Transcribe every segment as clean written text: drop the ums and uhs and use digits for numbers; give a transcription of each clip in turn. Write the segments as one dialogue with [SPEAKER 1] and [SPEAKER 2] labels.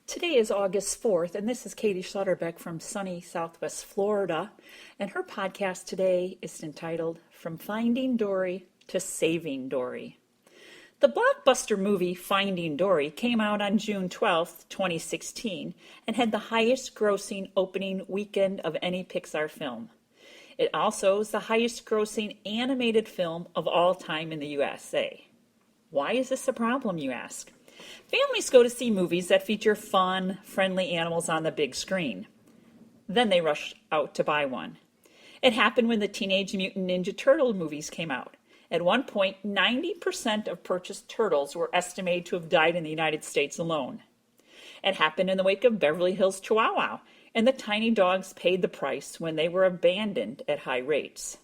[SPEAKER 1] Today is August 4th, and this is Katie Schutterbeck from sunny Southwest Florida. And her podcast today is entitled From Finding Dory to Saving Dory. The blockbuster movie Finding Dory came out on June 12th, 2016, and had the highest grossing opening weekend of any Pixar film. It also is the highest grossing animated film of all time in the USA. Why is this a problem, you ask? Families go to see movies that feature fun, friendly animals on the big screen. Then they rush out to buy one. It happened when the Teenage Mutant Ninja Turtle movies came out. At one point, 90% of purchased turtles were estimated to have died in the United States alone. It happened in the wake of Beverly Hills Chihuahua, and the tiny dogs paid the price when they were abandoned at high rates.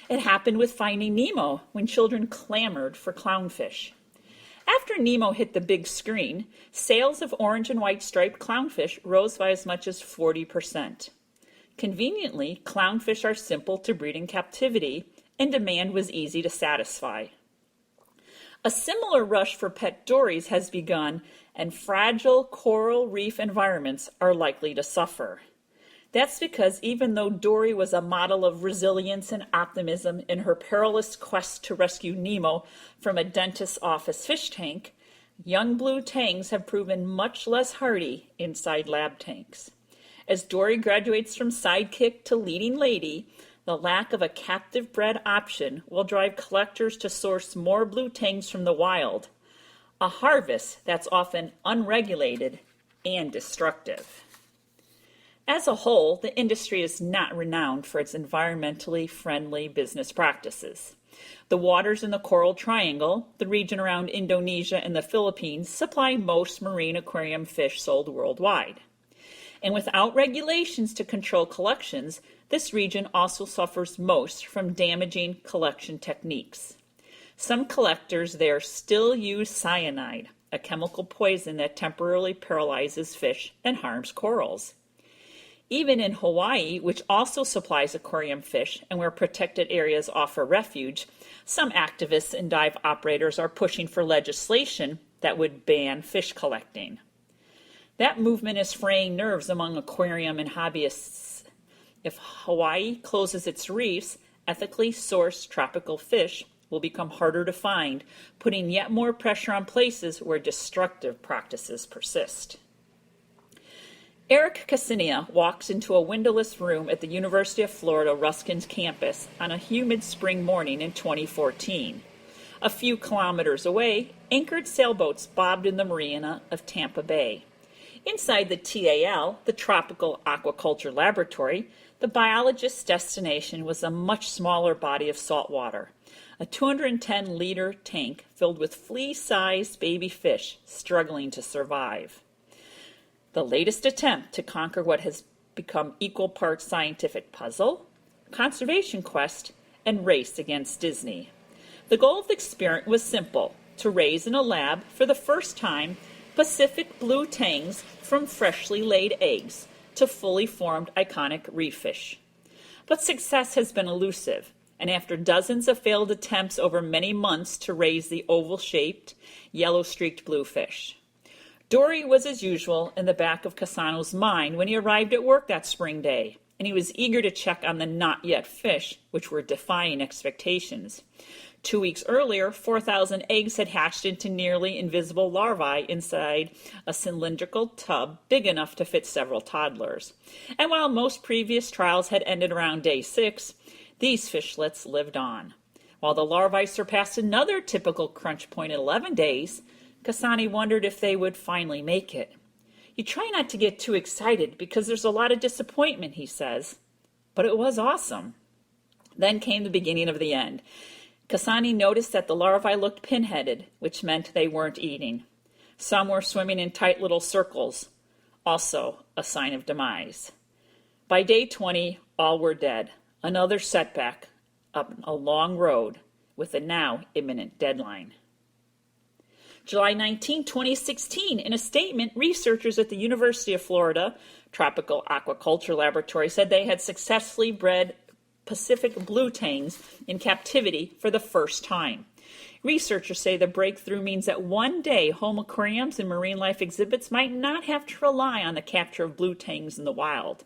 [SPEAKER 1] It happened with Finding Nemo, when children clamored for clownfish. After Nemo hit the big screen, sales of orange and white striped clownfish rose by as much as 40%. Conveniently, clownfish are simple to breed in captivity, and demand was easy to satisfy. A similar rush for pet dories has begun, and fragile coral reef environments are likely to suffer. That's because even though Dory was a model of resilience and optimism in her perilous quest to rescue Nemo from a dentist's office fish tank, young blue tangs have proven much less hardy inside lab tanks. As Dory graduates from sidekick to leading lady, the lack of a captive bred option will drive collectors to source more blue tangs from the wild, a harvest that's often unregulated and destructive. As a whole, the industry is not renowned for its environmentally friendly business practices. The waters in the Coral Triangle, the region around Indonesia and the Philippines, supply most marine aquarium fish sold worldwide. And without regulations to control collections, this region also suffers most from damaging collection techniques. Some collectors there still use cyanide, a chemical poison that temporarily paralyzes fish and harms corals. Even in Hawaii, which also supplies aquarium fish and where protected areas offer refuge, some activists and dive operators are pushing for legislation that would ban fish collecting. That movement is fraying nerves among aquarium and hobbyists. If Hawaii closes its reefs, ethically sourced tropical fish will become harder to find, putting yet more pressure on places where destructive practices persist. Eric Cassinia walks into a windowless room at the University of Florida Ruskin's campus on a humid spring morning in 2014. A few kilometers away, anchored sailboats bobbed in the marina of Tampa Bay. Inside the TAL, the Tropical Aquaculture Laboratory, the biologist's destination was a much smaller body of salt water, a 210-liter tank filled with flea-sized baby fish struggling to survive. The latest attempt to conquer what has become equal parts scientific puzzle, conservation quest, and race against Disney. The goal of the experiment was simple: to raise in a lab, for the first time, Pacific blue tangs from freshly laid eggs to fully formed iconic reef fish. But success has been elusive, and after dozens of failed attempts over many months to raise the oval-shaped, yellow-streaked blue fish, Dory was, as usual, in the back of Cassano's mind when he arrived at work that spring day, and he was eager to check on the not-yet fish, which were defying expectations. 2 weeks earlier, 4,000 eggs had hatched into nearly invisible larvae inside a cylindrical tub big enough to fit several toddlers. And while most previous trials had ended around day 6, these fishlets lived on. While the larvae surpassed another typical crunch point at 11 days, Cassani wondered if they would finally make it. You try not to get too excited because there's a lot of disappointment, he says. But it was awesome. Then came the beginning of the end. Cassani noticed that the larvae looked pinheaded, which meant they weren't eating. Some were swimming in tight little circles, also a sign of demise. By day 20, all were dead. Another setback up a long road with a now imminent deadline. July 19, 2016, in a statement, researchers at the University of Florida Tropical Aquaculture Laboratory said they had successfully bred Pacific blue tangs in captivity for the first time. Researchers say the breakthrough means that one day home aquariums and marine life exhibits might not have to rely on the capture of blue tangs in the wild.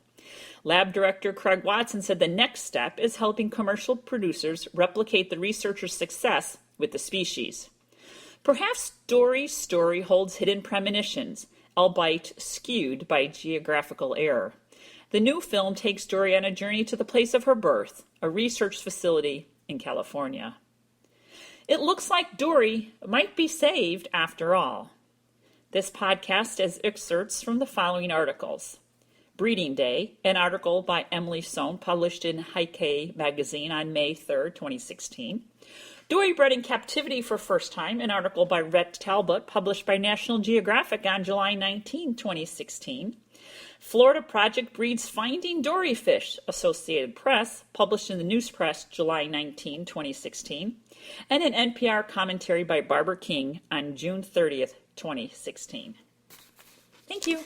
[SPEAKER 1] Lab director Craig Watson said the next step is helping commercial producers replicate the researchers' success with the species. Perhaps Dory's story holds hidden premonitions, albeit skewed by geographical error. The new film takes Dory on a journey to the place of her birth, a research facility in California. It looks like Dory might be saved after all. This podcast has excerpts from the following articles. Breeding Day, an article by Emily Sohn published in Heike magazine on May 3, 2016. Dory bred in captivity for first time, an article by Rhett Talbot published by National Geographic on July 19, 2016. Florida Project breeds Finding Dory fish, Associated Press, published in the News Press July 19, 2016. And an NPR commentary by Barbara King on June 30th, 2016. Thank you.